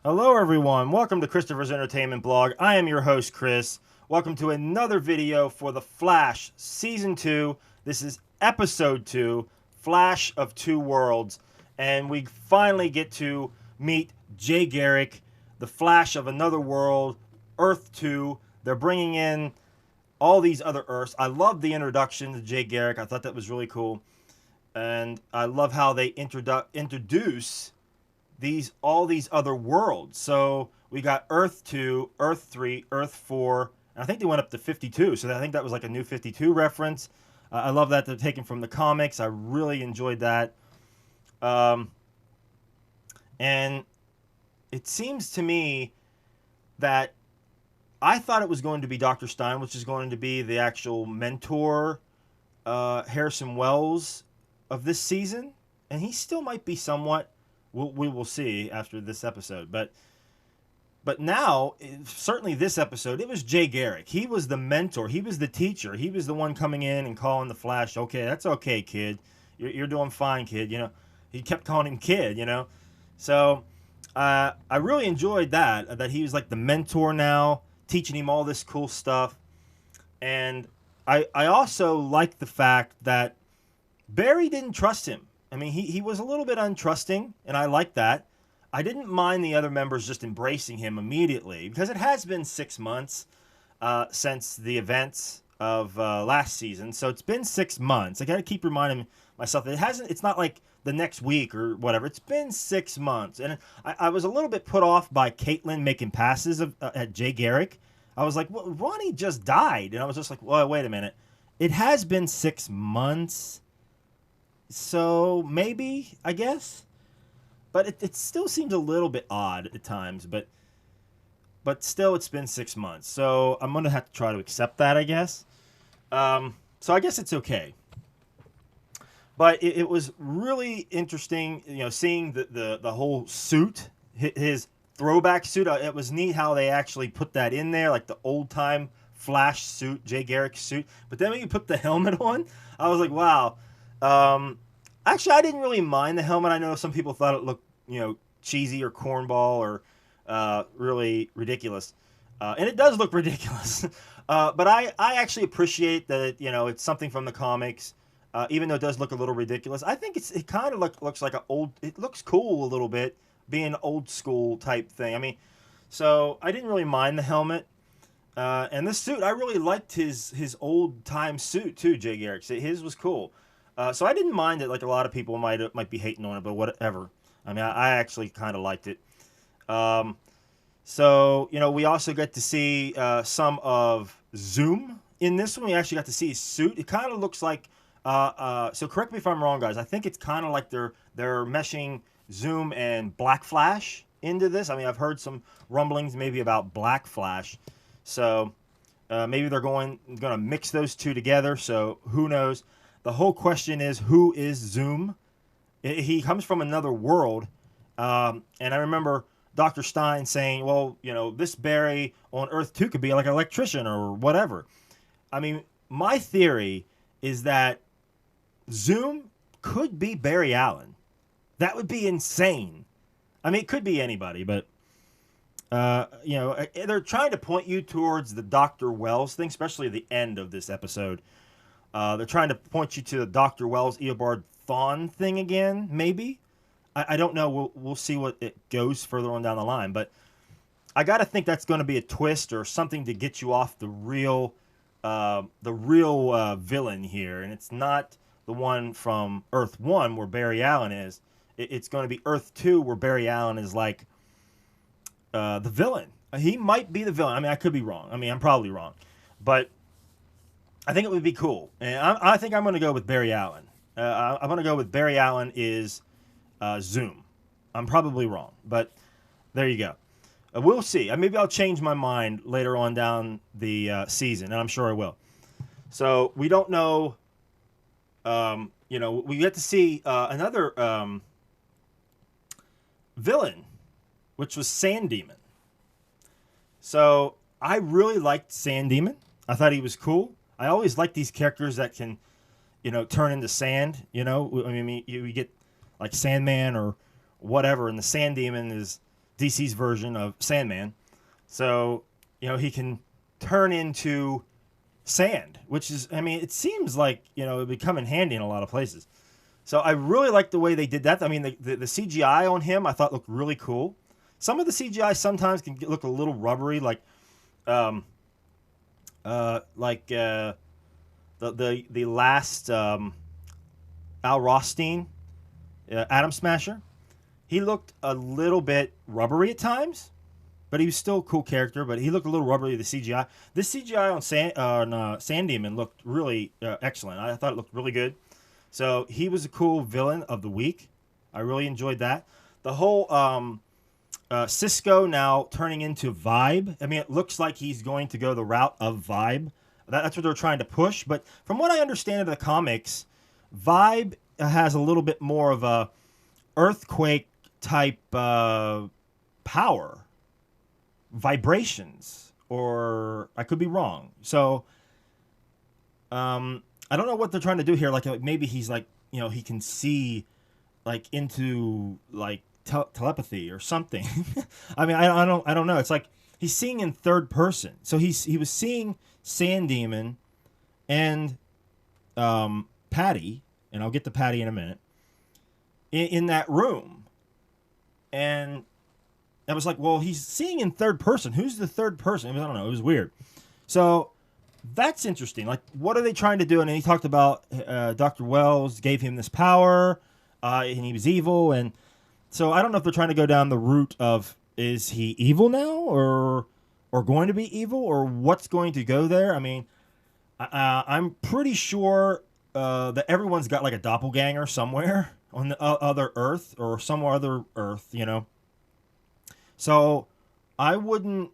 Hello, everyone. Welcome to Christopher's Entertainment Blog. I am your host, Chris. Welcome to another video for The Flash Season 2. This is Episode 2, Flash of Two Worlds. And we finally get to meet Jay Garrick, the Flash of another world, Earth 2. They're bringing in all these other Earths. I love the introduction to Jay Garrick. I thought that was really cool. And I love how they introduce all these other worlds. So we got Earth 2, Earth 3, Earth 4, and I think they went up to 52. So I think that was like a new 52 reference. I love that they're taken from the comics. I really enjoyed that. Um, and it seems to me that I thought it was going to be Dr. Stein, which is going to be the actual mentor, Harrison Wells of this season. And he still might be somewhat. We will see after this episode. But now, certainly this episode, it was Jay Garrick. He was the mentor. He was the teacher. He was the one coming in and calling the Flash, okay, that's okay, kid. You're doing fine, kid. You know, he kept calling him kid, you know. So I really enjoyed that he was like the mentor now, teaching him all this cool stuff. And I also like the fact that Barry didn't trust him. I mean, he was a little bit untrusting, and I like that. I didn't mind the other members just embracing him immediately because it has been 6 months since the events of last season. So it's been 6 months. I got to keep reminding myself that it hasn't. It's not like the next week or whatever. It's been 6 months, and I was a little bit put off by Caitlin making passes at Jay Garrick. I was like, well, Ronnie just died, and I was just like, well, wait a minute. It has been 6 months. So maybe, I guess. But it still seems a little bit odd at times. But still, it's been 6 months. So I'm going to have to try to accept that, I guess. So I guess it's okay. But it was really interesting, you know, seeing the whole suit, his throwback suit. It was neat how they actually put that in there, like the old time Flash suit, Jay Garrick suit. But then when you put the helmet on, I was like, wow. Actually, I didn't really mind the helmet. I know some people thought it looked, you know, cheesy or cornball or really ridiculous. And it does look ridiculous. But I actually appreciate that, you know, it's something from the comics. Even though it does look a little ridiculous, I think it kind of looks like it looks cool a little bit, being an old school type thing. I mean, so I didn't really mind the helmet. And this suit, I really liked his old time suit too, Jay Garrick. His was cool. So I didn't mind it like a lot of people might be hating on it, but whatever. I mean, I actually kind of liked it. Um, so, you know, we also get to see some of Zoom in this one. We actually got to see his suit. It kind of looks like, so correct me if I'm wrong, guys. I think it's kind of like they're meshing Zoom and Black Flash into this. I mean, I've heard some rumblings maybe about Black Flash. So maybe they're going to mix those two together. So who knows? The whole question is, who is Zoom? He comes from another world. And I remember Dr. Stein saying, well, you know, this Barry on Earth 2 could be like an electrician or whatever. I mean, my theory is that Zoom could be Barry Allen. That would be insane. I mean, it could be anybody, but you know, they're trying to point you towards the Dr. Wells thing, especially at the end of this episode. They're trying to point you to the Dr. Wells Eobard Thawne thing again, maybe. I don't know. We'll see what it goes further on down the line, but I got to think that's going to be a twist or something to get you off the real villain here, and it's not the one from Earth 1 where Barry Allen is. It's going to be Earth 2 where Barry Allen is like the villain. He might be the villain. I mean, I could be wrong. I mean, I'm probably wrong, but I think it would be cool, and I think I'm going to go with Barry Allen. I'm going to go with Barry Allen is Zoom. I'm probably wrong, but there you go. We'll see. Maybe I'll change my mind later on down the season, and I'm sure I will. So we don't know. You know, we get to see another villain, which was Sand Demon. So I really liked Sand Demon. I thought he was cool. I always like these characters that can, you know, turn into sand. You know, I mean, you get like Sandman or whatever, and the Sand Demon is DC's version of Sandman. So, he can turn into sand, which is, I mean, it seems like, it would come in handy in a lot of places. So I really like the way they did that. I mean, the CGI on him I thought looked really cool. Some of the CGI sometimes can look a little rubbery, like the last Al Rothstein, Atom Smasher. He looked a little bit rubbery at times, but he was still a cool character. But he looked a little rubbery, the CGI. This CGI on Sand Demon looked really excellent. I thought it looked really good. So he was a cool villain of the week. I really enjoyed that. The whole Cisco now turning into Vibe. I mean, it looks like he's going to go the route of Vibe. That's what they're trying to push. But from what I understand of the comics, Vibe has a little bit more of a earthquake type power, vibrations, or I could be wrong. So I don't know what they're trying to do here. Like maybe he's like, he can see like into like telepathy or something. I mean, I don't know. It's like he's seeing in third person. So he was seeing Sand Demon and Patty, and I'll get to Patty in a minute, in that room. And I was like, well, he's seeing in third person. Who's the third person? I don't know. It was weird. So that's interesting. Like, what are they trying to do? And he talked about Dr. Wells gave him this power, and he was evil. And so I don't know if they're trying to go down the route of, is he evil now or going to be evil, or what's going to go there? I mean, I'm pretty sure that everyone's got like a doppelganger somewhere on the other Earth or some other Earth, So I wouldn't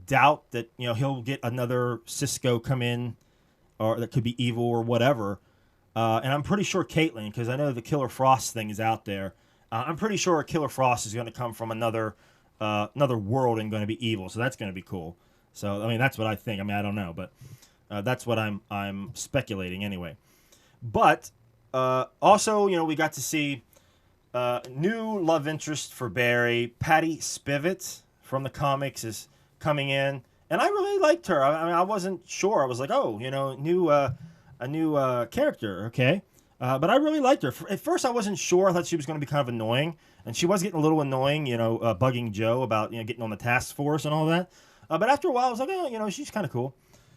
doubt that, he'll get another Cisco come in, or that could be evil or whatever. And I'm pretty sure Caitlin, because I know the Killer Frost thing is out there. I'm pretty sure Killer Frost is going to come from another world and going to be evil. So that's going to be cool. So, I mean, that's what I think. I mean, I don't know, but that's what I'm speculating anyway. But also, we got to see new love interest for Barry. Patty Spivot from the comics is coming in, and I really liked her. I mean, I wasn't sure. I was like, oh, a new character, okay. But I really liked her. At first, I wasn't sure. I thought she was going to be kind of annoying, and she was getting a little annoying, bugging Joe about getting on the task force and all that. But after a while, I was like, oh, she's kind of cool.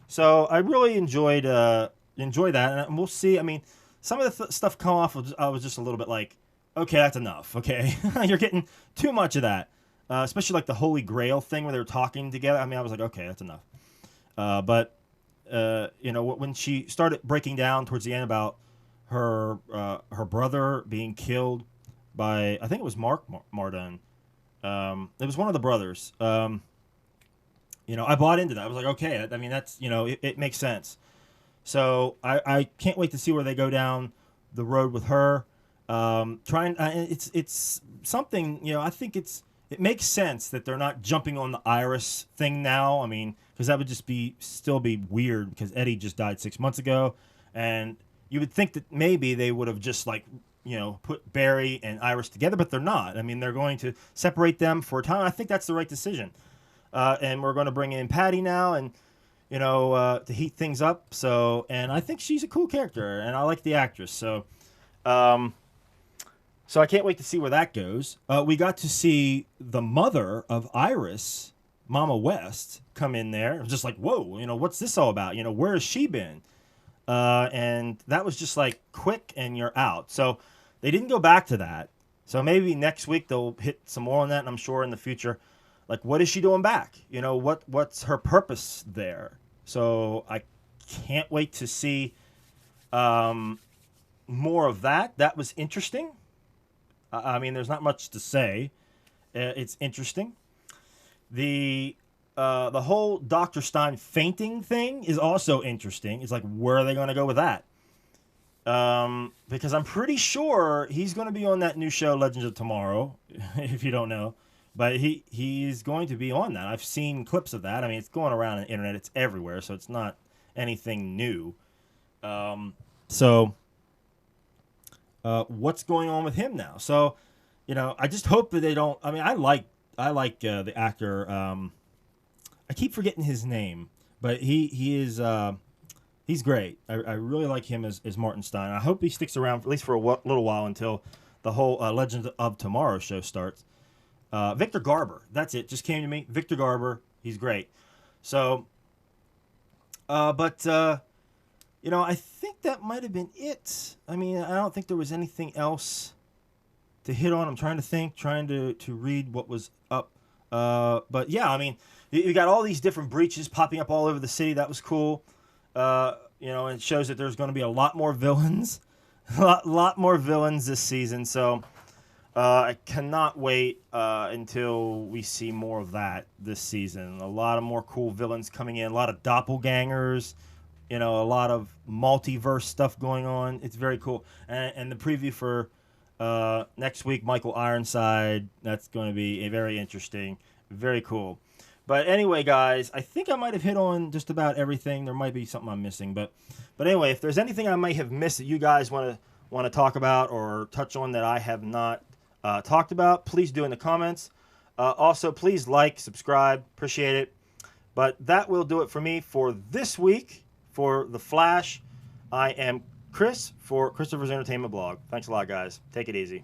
So I really enjoyed that, and we'll see. I mean, some of the stuff come off. I was just a little bit like, okay, that's enough. Okay, you're getting too much of that, especially like the Holy Grail thing where they were talking together. I mean, I was like, okay, that's enough. But when she started breaking down towards the end about her brother being killed by, I think it was Mark Mardon. It was one of the brothers. I bought into that. I was like, okay, I mean, that's, it makes sense. So I can't wait to see where they go down the road with her. It's something, I think it makes sense that they're not jumping on the Iris thing now. I mean, because that would just still be weird, because Eddie just died 6 months ago, and you would think that maybe they would have just put Barry and Iris together, but they're not. I mean, they're going to separate them for a time. I think that's the right decision. And we're going to bring in Patty now, and to heat things up. So, and I think she's a cool character, and I like the actress. So, so I can't wait to see where that goes. We got to see the mother of Iris, Mama West, come in there. It was just like, whoa, what's this all about? Where has she been? And that was just like quick and you're out. So they didn't go back to that. So maybe next week they'll hit some more on that, and I'm sure in the future, like, what is she doing back? What's her purpose there? So I can't wait to see more of that. That was interesting. I mean, there's not much to say. It's interesting. The whole Dr. Stein fainting thing is also interesting. It's like, where are they going to go with that? Because I'm pretty sure he's going to be on that new show, Legends of Tomorrow, if you don't know. But he's going to be on that. I've seen clips of that. I mean, it's going around on the internet. It's everywhere, so it's not anything new. What's going on with him now? So, I just hope that they don't. I mean, I I like the actor. I keep forgetting his name, but he is he's great. I really like him as Martin Stein. I hope he sticks around at least for a little while until the whole Legend of Tomorrow show starts. Victor Garber, that's it. Just came to me. Victor Garber, he's great. So, but I think that might have been it. I mean, I don't think there was anything else to hit on. I'm trying to think, trying to read what was up. But yeah, I mean, you got all these different breaches popping up all over the city. That was cool. And it shows that there's going to be a lot more villains, a lot more villains this season. So I cannot wait until we see more of that this season. A lot of more cool villains coming in, a lot of doppelgangers, a lot of multiverse stuff going on. It's very cool. And the preview for next week, Michael Ironside, that's going to be very interesting. Very cool. But anyway, guys, I think I might have hit on just about everything. There might be something I'm missing, but anyway, if there's anything I might have missed that you guys want to talk about or touch on that I have not talked about, please do in the comments. Also, please like, subscribe, appreciate it. But that will do it for me for this week for The Flash. I am Chris for Christopher's Entertainment Blog. Thanks a lot, guys. Take it easy.